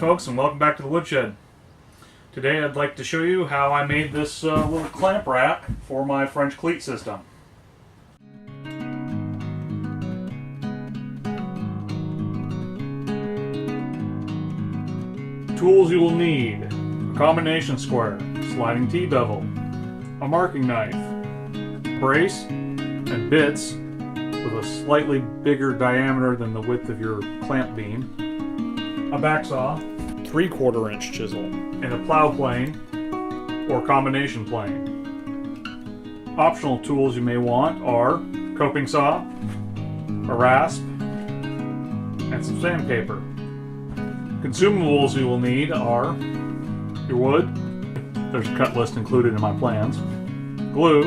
folks, and welcome back to the woodshed. Today I'd like to show you how I made this little clamp rack for my French cleat system. Tools you will need: a combination square, sliding T-bevel, a marking knife, brace, and bits with a slightly bigger diameter than the width of your clamp beam, a back saw, 3/4 inch chisel, and a plow plane or combination plane. Optional tools you may want are coping saw, a rasp, and some sandpaper. Consumables you will need are your wood, there's a cut list included in my plans, glue,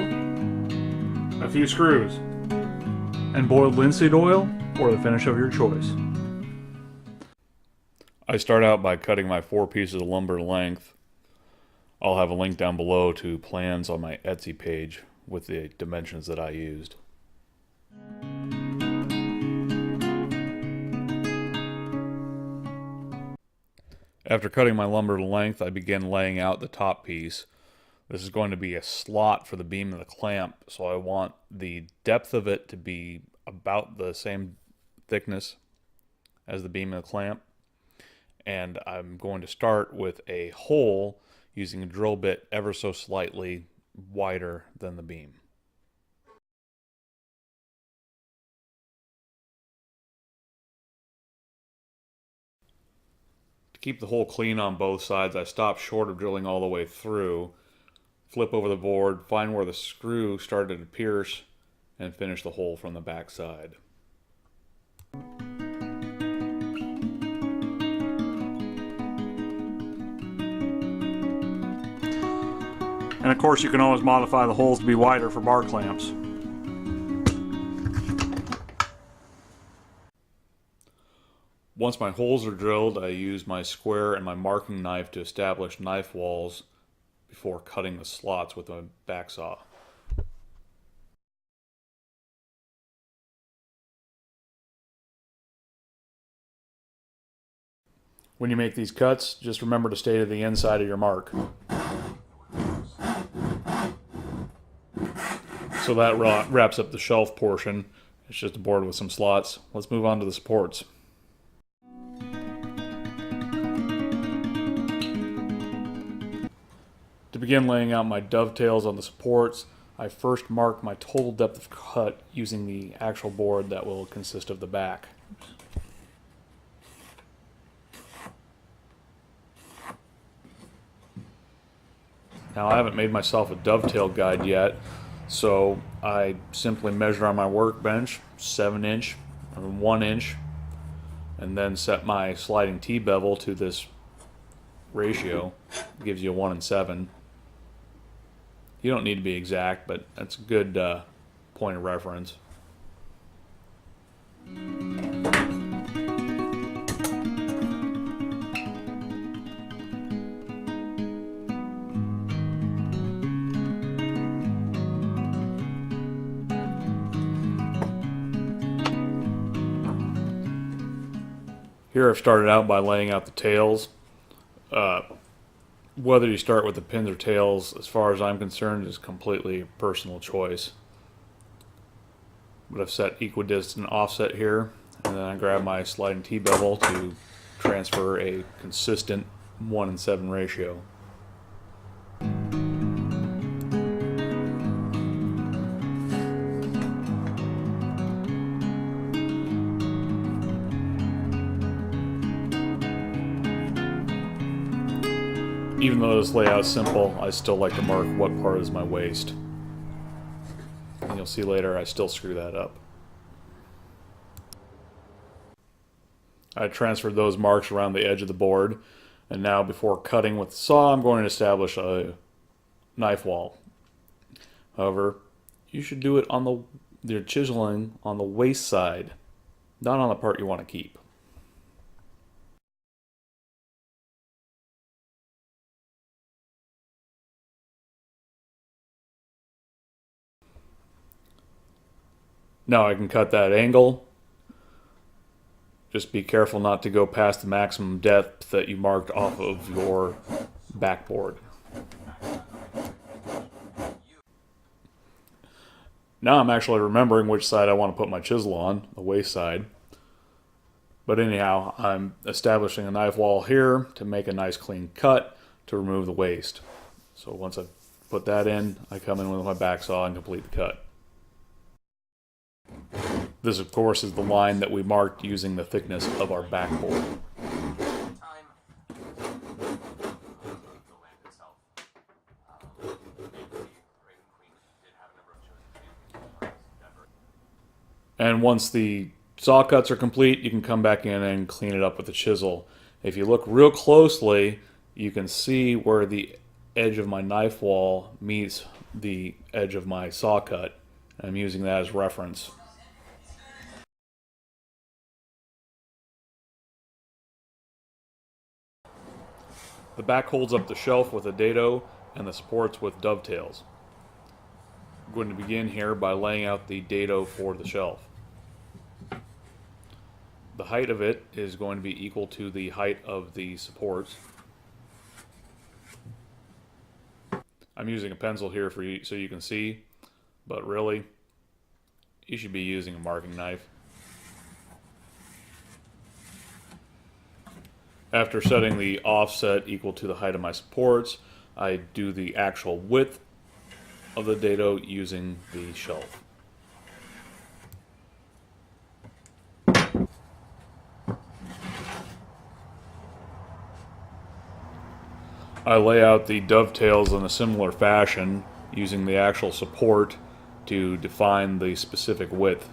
a few screws, and boiled linseed oil or the finish of your choice. I start out by cutting my 4 pieces of lumber to length. I'll have a link down below to plans on my Etsy page with the dimensions that I used. After cutting my lumber to length, I begin laying out the top piece. This is going to be a slot for the beam of the clamp, so I want the depth of it to be about the same thickness as the beam of the clamp. And I'm going to start with a hole using a drill bit ever so slightly wider than the beam. To keep the hole clean on both sides, I stop short of drilling all the way through, flip over the board, find where the screw started to pierce, and finish the hole from the back side. And of course you can always modify the holes to be wider for bar clamps. Once my holes are drilled, I use my square and my marking knife to establish knife walls before cutting the slots with a back saw. When you make these cuts, just remember to stay to the inside of your mark. So that wraps up the shelf portion. It's just a board with some slots. Let's move on to the supports. To begin laying out my dovetails on the supports, I first mark my total depth of cut using the actual board that will consist of the back. Now I haven't made myself a dovetail guide yet, so I simply measure on my workbench 7 inch or 1 inch and then set my sliding T-bevel to this ratio. It gives you a 1:7. You don't need to be exact, but that's a good point of reference. Here I've started out by laying out the tails. Whether you start with the pins or tails, as far as I'm concerned, is completely personal choice. But I've set equidistant offset here, and then I grab my sliding T-bevel to transfer a consistent 1:7 ratio. Even though this layout's simple, I still like to mark what part is my waist. And you'll see later I still screw that up. I transferred those marks around the edge of the board, and now before cutting with the saw, I'm going to establish a knife wall. However, you should do it on you're chiseling on the waist side, not on the part you want to keep. Now I can cut that angle Just be careful not to go past the maximum depth that you marked off of your backboard. Now I'm actually remembering which side I want to put my chisel on, the waist side. But anyhow, I'm establishing a knife wall here to make a nice clean cut to remove the waste. So once I've put that in, I come in with my back saw and complete the cut. This, of course, is the line that we marked using the thickness of our backboard. And once the saw cuts are complete, you can come back in and clean it up with a chisel. If you look real closely, you can see where the edge of my knife wall meets the edge of my saw cut. I'm using that as reference. The back holds up the shelf with a dado and the supports with dovetails. I'm going to begin here by laying out the dado for the shelf. The height of it is going to be equal to the height of the supports. I'm using a pencil here for you so you can see, but really, you should be using a marking knife. After setting the offset equal to the height of my supports, I do the actual width of the dado using the shelf. I lay out the dovetails in a similar fashion using the actual support to define the specific width.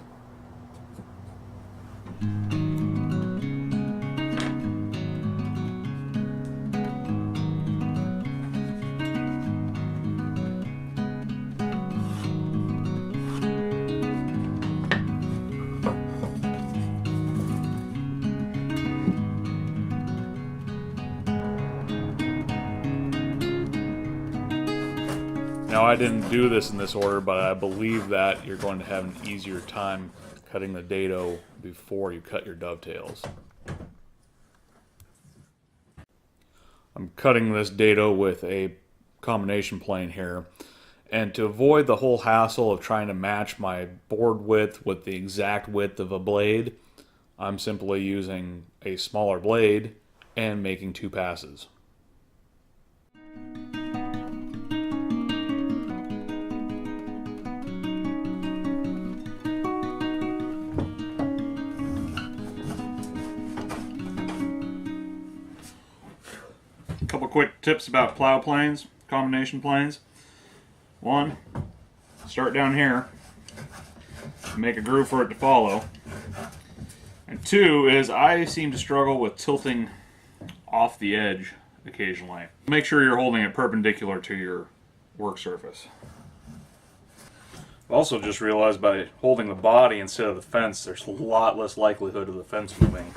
Now, I didn't do this in this order, but I believe that you're going to have an easier time cutting the dado before you cut your dovetails. I'm cutting this dado with a combination plane here, and to avoid the whole hassle of trying to match my board width with the exact width of a blade, I'm simply using a smaller blade and making 2 passes. A couple quick tips about plow planes, combination planes. 1, start down here, make a groove for it to follow. And 2 is I seem to struggle with tilting off the edge occasionally. Make sure you're holding it perpendicular to your work surface. Also just realized by holding the body instead of the fence, there's a lot less likelihood of the fence moving.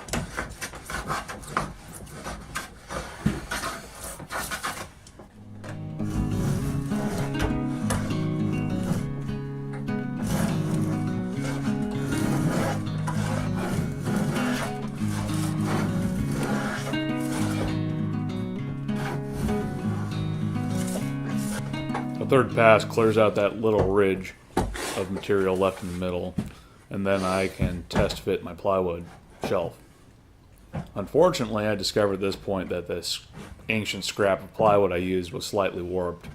The third pass clears out that little ridge of material left in the middle, and then I can test fit my plywood shelf. Unfortunately, I discovered at this point that this ancient scrap of plywood I used was slightly warped.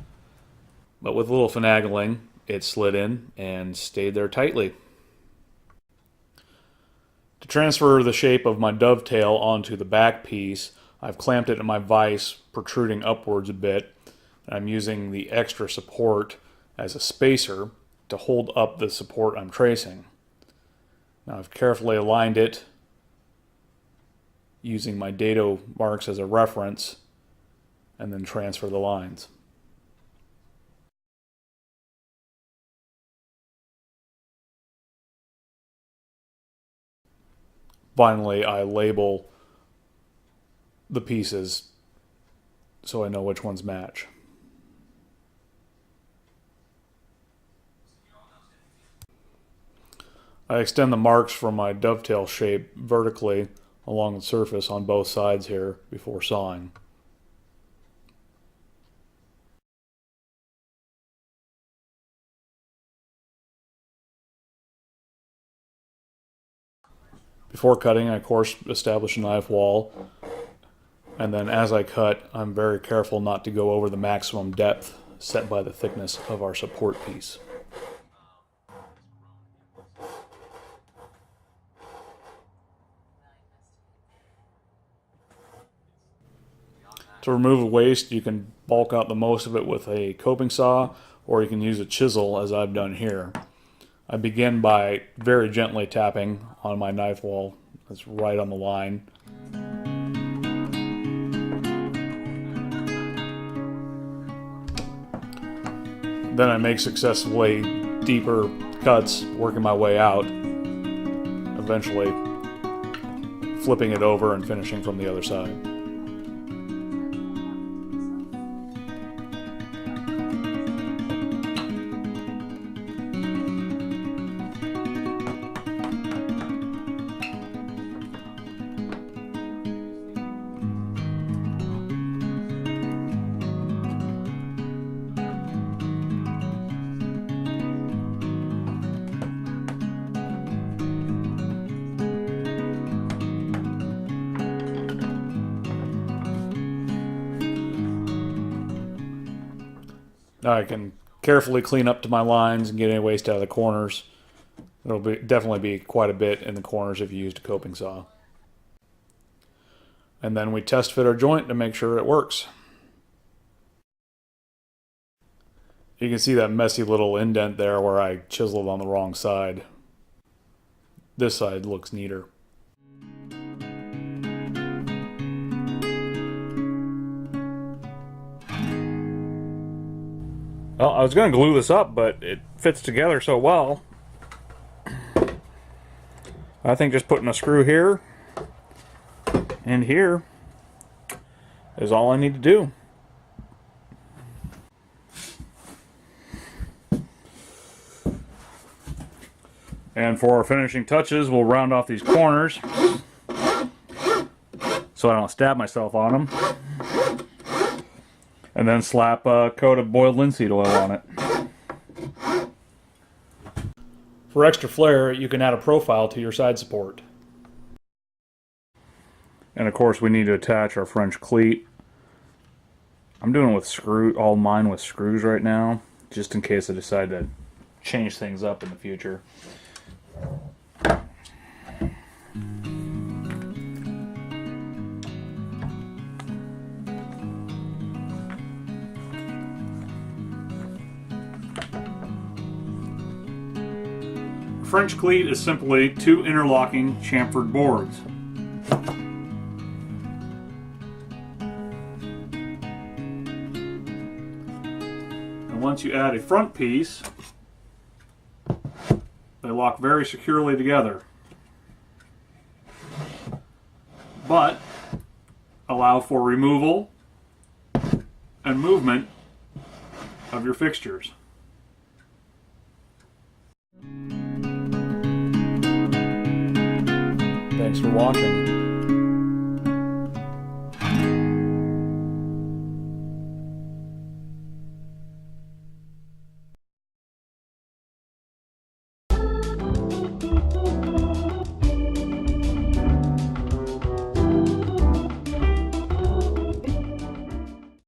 But with a little finagling, it slid in and stayed there tightly. To transfer the shape of my dovetail onto the back piece, I've clamped it in my vise, protruding upwards a bit. I'm using the extra support as a spacer to hold up the support I'm tracing. Now I've carefully aligned it using my dado marks as a reference, and then transfer the lines. Finally, I label the pieces so I know which ones match. I extend the marks from my dovetail shape vertically along the surface on both sides here before sawing. Before cutting, I of course establish a knife wall, and then as I cut, I'm very careful not to go over the maximum depth set by the thickness of our support piece. To remove waste, you can bulk out the most of it with a coping saw, or you can use a chisel as I've done here. I begin by very gently tapping on my knife wall that's right on the line. Then I make successively deeper cuts, working my way out, eventually flipping it over and finishing from the other side. Now I can carefully clean up to my lines and get any waste out of the corners. There'll definitely be quite a bit in the corners if you used a coping saw. And then we test fit our joint to make sure it works. You can see that messy little indent there where I chiseled on the wrong side. This side looks neater. Well, I was going to glue this up, but it fits together so well. I think just putting a screw here and here is all I need to do. And for our finishing touches, we'll round off these corners so I don't stab myself on them. And then slap a coat of boiled linseed oil on it. For extra flair, you can add a profile to your side support. And of course we need to attach our French cleat. I'm doing it with all mine with screws right now, just in case I decide to change things up in the future. French cleat is simply two interlocking chamfered boards. And once you add a front piece, they lock very securely together, but allow for removal and movement of your fixtures. Thanks for watching.